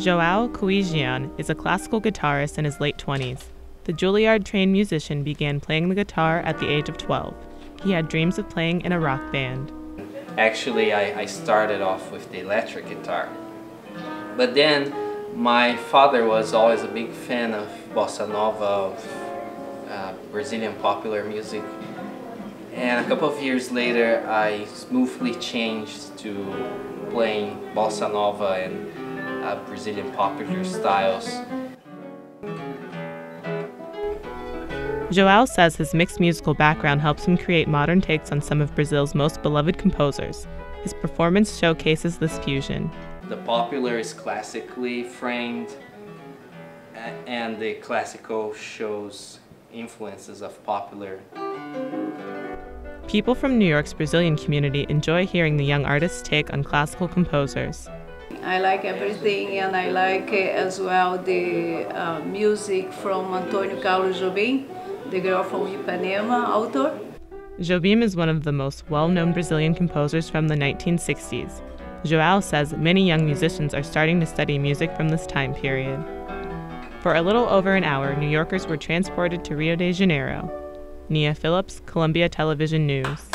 João Kouyoumdjian is a classical guitarist in his late 20s. The Juilliard-trained musician began playing the guitar at the age of 12. He had dreams of playing in a rock band. Actually, I started off with the electric guitar. But then, my father was always a big fan of bossa nova, of Brazilian popular music. And a couple of years later, I smoothly changed to playing bossa nova and Brazilian popular styles. João says his mixed musical background helps him create modern takes on some of Brazil's most beloved composers. His performance showcases this fusion. The popular is classically framed, and the classical shows influences of popular. People from New York's Brazilian community enjoy hearing the young artist's take on classical composers. I like everything, and I like as well the music from Antônio Carlos Jobim, the girl from Ipanema, author. Jobim is one of the most well-known Brazilian composers from the 1960s. João says many young musicians are starting to study music from this time period. For a little over an hour, New Yorkers were transported to Rio de Janeiro. Nia Phillips, Columbia Television News.